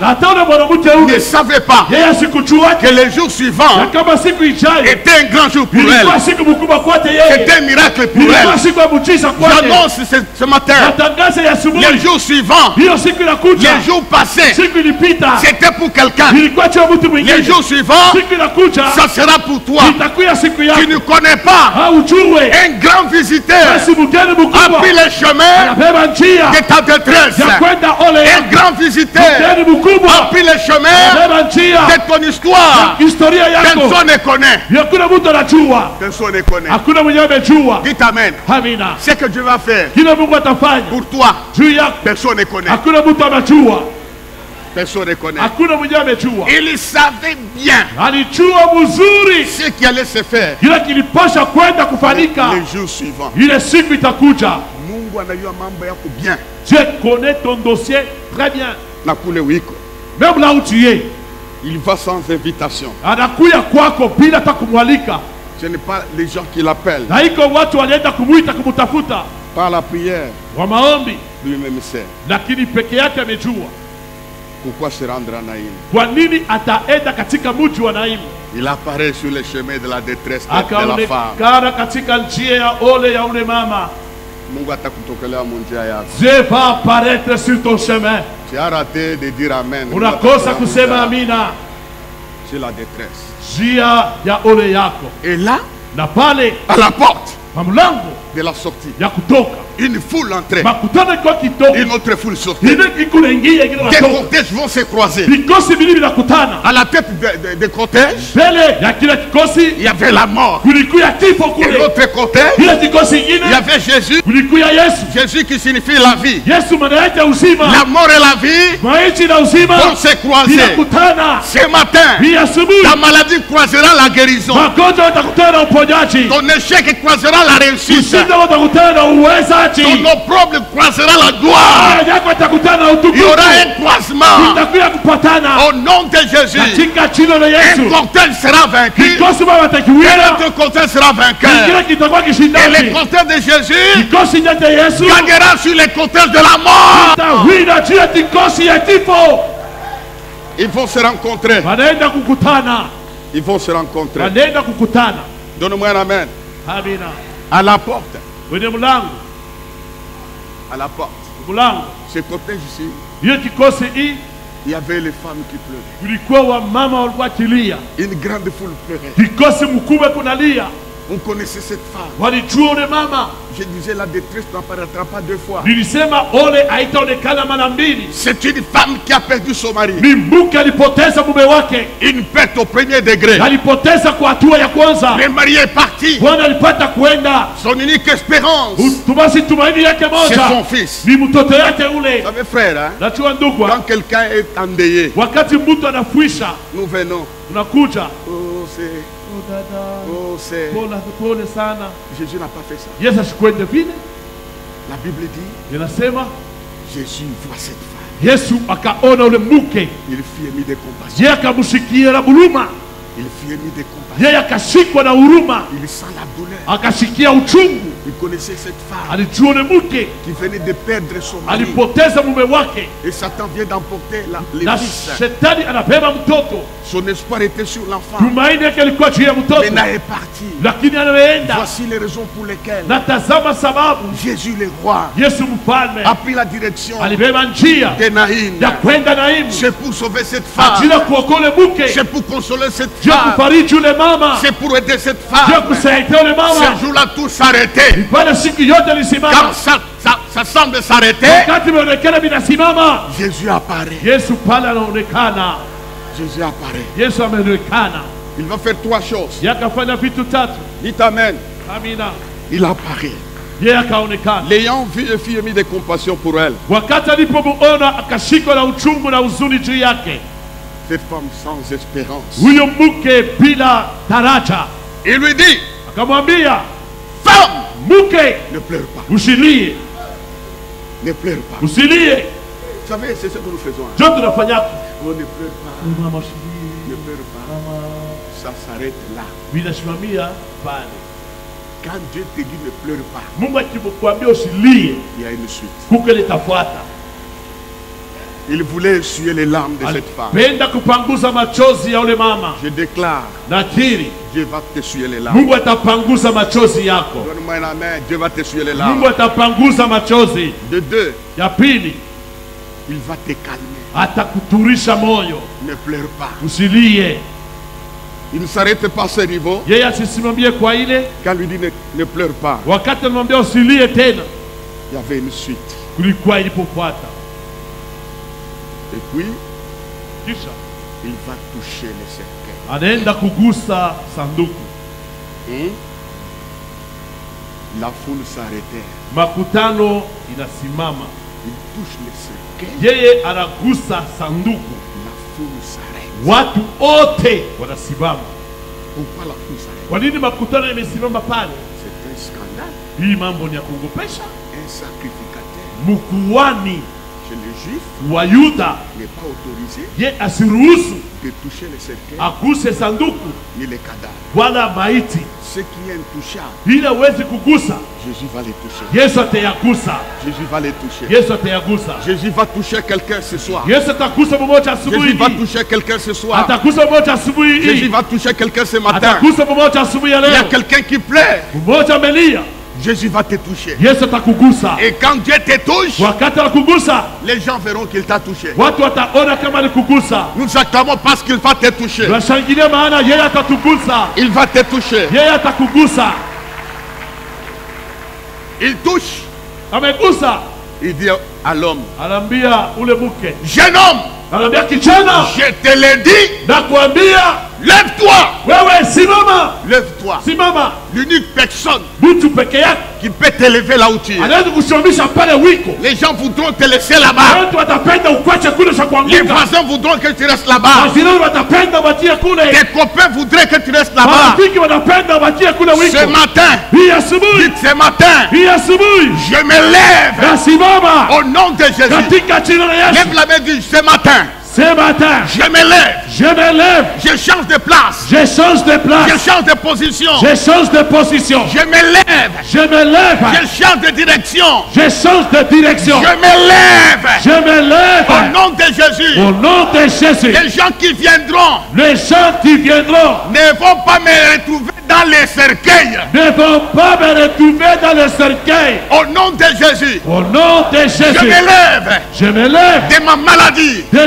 ne savait pas que le jour suivant était un grand jour pour elle. C'était un miracle pour elle. J'annonce ce matin, le jour suivant, le jour passé, c'était pour quelqu'un. Le jour suivant, ça sera pour toi. Tu ne connais pas un grand visiteur a pris le chemin de ta détresse. Un grand visiteur a pris le chemin de ton histoire. Personne ne connaît. Personne ne connaît. Dites amen. Ce que Dieu va faire pour toi, personne ne connaît. Personne ne connaît. Il savait bien ce qui allait se faire le jour suivant. Mungu anajua mambo yako bien. Dieu connaît ton dossier très bien. Même là où tu es, il va sans invitation. Ce n'est pas les gens qui l'appellent. Par la prière, lui-même sait. Pourquoi se rendre à Naïm? Il apparaît sur le chemin de la détresse de la femme. Dieu va apparaître sur ton chemin. Tu as raté de dire amen. C'est la détresse. Et là, à la porte de la sortie, Une foule entrait. Une autre foule sortait. Des cortèges vont se croiser. À la tête des cortèges, il y avait la mort. Et l'autre cortège, il y avait Jésus. Jésus qui signifie la vie. La mort et la vie vont se croiser. Ce matin, ta maladie croisera la guérison. Ton échec croisera la réussite. Ton opprobre croisera la gloire. Il y aura un croisement. Au nom de Jésus, un cortège sera vaincu. Et l'autre cortège sera vainqueur. Et les cortèges de Jésus gagnera sur les cortèges de la mort. Ils vont se rencontrer. Ils vont se rencontrer. Donne-moi un amen. À la porte. À la porte. Ce cortège ici, il y avait les femmes qui pleuraient. Une grande foule pleurait. On connaissait cette femme. Je disais la détresse n'apparaîtra pas deux fois. C'est une femme qui a perdu son mari. Une perte au premier degré. Le mari est parti. Son unique espérance, c'est son fils. Vous savez frère, hein? Quand quelqu'un est endeuillé, nous venons. Oh, c'est... Oh, c'est... Jésus n'a pas fait ça. La Bible dit, Jésus voit cette femme. Il fut ému de compassion. Il fut ému de compassion. Il sent la douleur. Il connaissait cette femme qui venait de perdre son mari. Et Satan vient d'emporter les fils. Son espoir était sur l'enfant. Maintenant est parti. Voici les raisons pour lesquelles Jésus le roi a pris la direction de Naïm. C'est pour sauver cette femme. C'est pour consoler cette femme. C'est pour aider cette femme. Ce jour-là tout s'arrêtait. Quand ça semble s'arrêter, Jésus apparaît. Jésus apparaît. Il va faire trois choses. Dites amen. Il apparaît. L'ayant vu, il fut ému de compassion pour elle. Cette femme sans espérance. Il lui dit, femme, ne pleure pas. Ne pleure pas. Vous savez, c'est ce que nous faisons. On ne pleure pas. Ne pleure pas. Ça s'arrête là. Quand Dieu te dit ne pleure pas, il y a une suite. Il voulait essuyer les larmes de cette femme. Je déclare, Dieu va t'essuyer les larmes. Donne-moi un amen. Dieu va t'essuyer les larmes. De deux, il va te calmer. Ne pleure pas. Il ne s'arrête pas à ce niveau. Quand lui dit ne pleure pas, il y avait une suite. Et puis, il va toucher les cercueils. La foule s'arrêtait. Il touche les cercueils. La foule s'arrête. Pourquoi la foule s'arrête? C'est un scandale. Un sacrificateur. Chez les Juifs, n'est pas autorisé de toucher les cercueils ni les cadavres. Ce qui est intouchable, Jésus va les toucher. Jésus va les toucher. Jésus va toucher quelqu'un ce soir. Jésus va toucher quelqu'un ce soir. Jésus va toucher quelqu'un ce matin. Il y a quelqu'un qui pleure. Jésus va te toucher. Et quand Dieu te touche, les gens verront qu'il t'a touché. Nous acclamons parce qu'il va te toucher. Il va te toucher. Il touche. Il dit à l'homme, jeune homme, je te l'ai dit, lève-toi. Lève-toi. L'unique personne qui peut t'élever là où tu es. Les gens voudront te laisser là-bas. Les voisins voudront que tu restes là-bas. Tes copains voudraient que tu restes là-bas. Ce matin, dites ce matin, je me lève au nom de Jésus. Lève la main et dis, ce matin, je me lève. Je change de place. Je change de position. Je me lève. Je change de direction. Je me lève. Au nom de Jésus. Les gens qui viendront ne vont pas me retrouver dans les cercueils. Au nom de Jésus. Je me lève. De ma maladie. De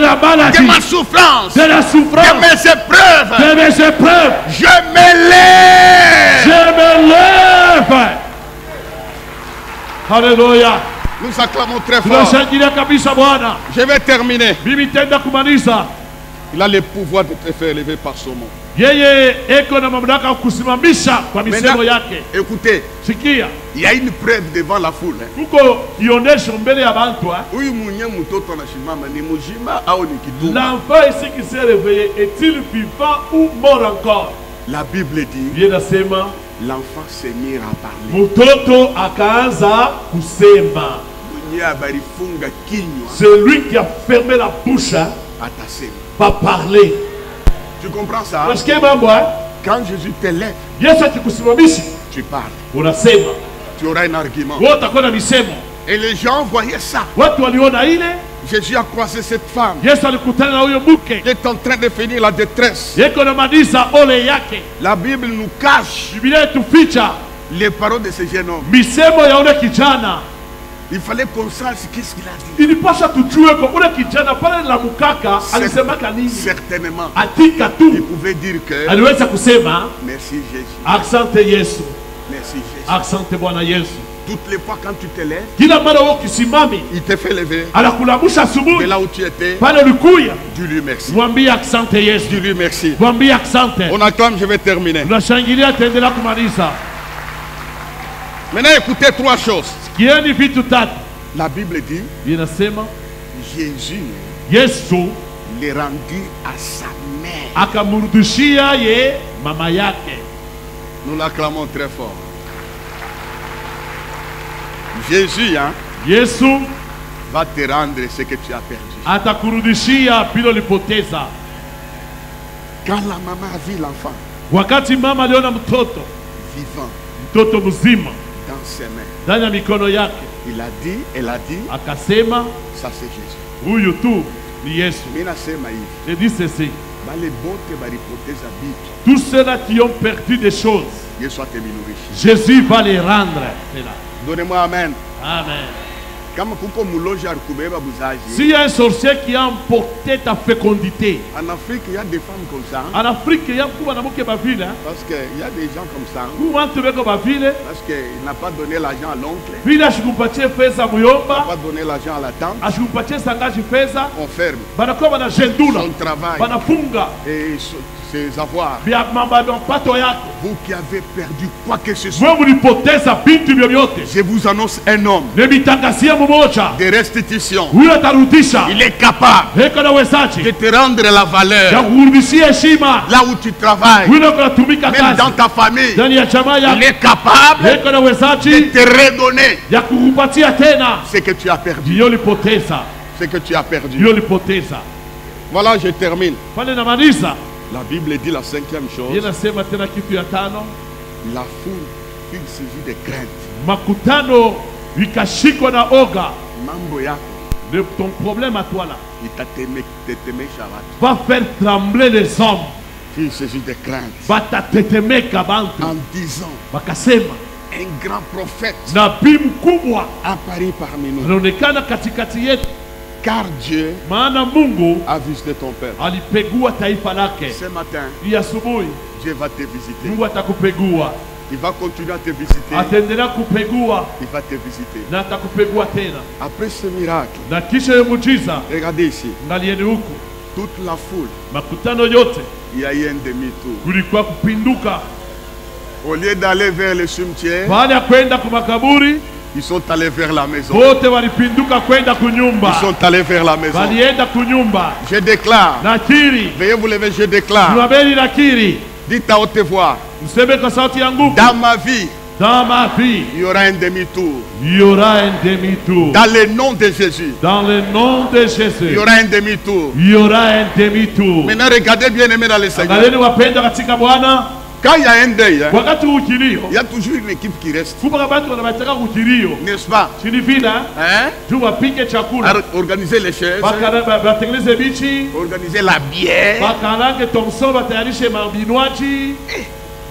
ma souffrance. De mes épreuves. Je me lève. Alléluia. Nous acclamons très fort. Je vais terminer. Il a le pouvoir de te faire élever par son nom. Maintenant, écoutez, il y a une preuve devant la foule. L'enfant ici qui s'est réveillé, est-il vivant ou mort encore? La Bible dit, l'enfant s'est mis à parler. C'est lui qui a fermé la bouche pas parler. Tu comprends ça? Quand Jésus te lève, tu parles. Tu auras un argument. Et les gens voyaient ça. Jésus a croisé cette femme. Il est en train de finir la détresse. La Bible nous cache les paroles de ce jeune homme. Il fallait qu'on sache qu'est-ce qu'il a dit. Certainement. Il pouvait dire que merci Jésus. Merci Jésus. Toutes les fois quand tu te lèves, il te fait lever. De là où tu étais, dis-lui merci. Dis-lui merci. On acclame, je vais terminer. Maintenant écoutez trois choses. La Bible dit, Jésus l'est rendu à sa mère. Nous l'acclamons très fort. Jésus va te rendre ce que tu as perdu. Quand la maman a vu l'enfant vivant dans ses mains, elle a dit, ça c'est Jésus. Je dis ceci. Tous ceux-là qui ont perdu des choses, Jésus va les rendre. Donnez-moi amen. Amen. S'il y a un sorcier qui a emporté ta fécondité, en Afrique, il y a des femmes comme ça. En Afrique, il y a parce qu'il y a des gens comme ça. Parce qu'il n'a pas donné l'argent à l'oncle. Il n'a pas donné l'argent à la tante. On ferme son travail et ses avoirs. Vous qui avez perdu quoi que ce soit, je vous annonce un homme de restitution. Il est capable de te rendre la valeur là où tu travailles, même dans ta famille. Il est capable de te redonner ce que tu as perdu. Ce que tu as perdu. Voilà, je termine. La Bible dit la cinquième chose. La foule fut saisie de crainte. Mambo yako, ton problème à toi là va faire trembler les hommes. Fut saisi de crainte. En disant, un grand prophète apparu parmi nous. Car Dieu a visité ton père. Ce matin, Dieu va te visiter. Il va continuer à te visiter. Ataendelea kupegua Il va te visiter. na atakupegua tena. Après ce miracle, Na kisha hiyo muujiza, regardez ici. angalieni huku, Toute la foule, makutano yote il y a eu un demi-tour. kulikuwa kupinduka. Au lieu d'aller vers le cimetière, Baada ya kwenda kwa makaburi, ils sont allés vers la maison. wote walipinduka kwenda Ils kunyumba. sont allés vers la maison. Walienda kunyumba. Je déclare, Nakiri, veuillez vous lever, je déclare. niwabeni nakiri, Dites à haute voix, mseme kwa sauti ya nguvu, dans ma vie, dans ma vie, il y aura un demi-tour. il y aura un demi-tour. Dans le nom de Jésus, Dans le nom de il Jésus, y aura un demi-tour. il y aura un demi-tour. Maintenant, regardez bien aimé dans le Seigneur. Angalieni wapenda katika Bwana, Quand il y a un deuil, hein, wakati ukilio, il y a toujours une équipe qui reste. kumbuka watu wanabataka ukilio. N'est-ce pas? Chini vile, Hein? juu wapike chakula, Organiser les chaises, batengeneze bichi, organiser la bière. bakarange tomson, batayarishe mabinywaji.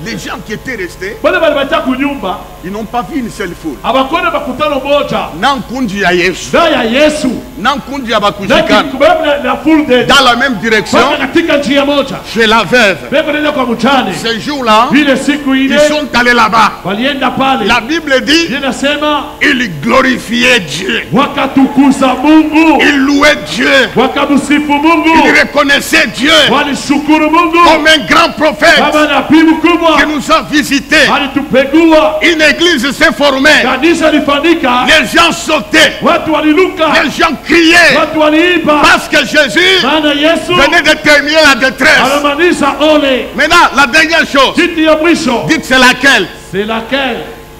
Les gens qui étaient restés, Wale walibacha kunyumba, ils n'ont pas vu une seule foule. abakone bakutano moja Nankunji ya Yesu. ndani ya Yesu, Nankunji ya na bakujikana. kubeba na full day Dans la même direction, baka katika njia moja. chez la veuve. Beko nenda kwa mchane, Ces jours-là, vile siku ils ile sont allés là-bas. walienda pale, La Bible dit, inasema ils glorifiaient Dieu. wakatukuza Mungu, Ils louaient Dieu. wakamsifu Mungu, Ils reconnaissaient Dieu walishukuru Mungu comme un grand prophète kama nabii mkubwa, qui nous a visités. alitupegua. Une église s'est formée. Kanisa lifanyika, Les gens sautaient. watu waliluka, Les gens criaient. watu waliimba, Parce que Jésus maana Yesu venait de terminer la détresse. anamaanisha ole. Maintenant, la dernière chose, Kitu ya mwisho, dites c'est laquelle? c'est laquelle?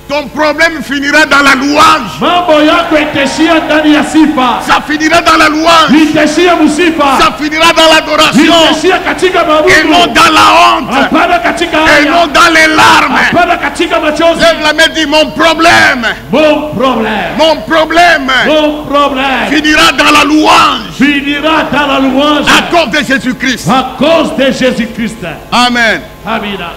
Ton problème finira dans la louange. Mambo yako itaishia ndani ya sifa, Ça finira dans la louange. itaishia musifa, Ça finira dans l'adoration. itaishia katika Et non mabudu, dans la honte. hapana katika Et non haya, dans les larmes. hapana katika machozi. Lève la main et dis mon problème. Mon problème, Mon problème mon problème finira dans la louange. finira dans la louange À cause de Jésus-Christ. à cause de Jésus-Christ. Amen. Amina.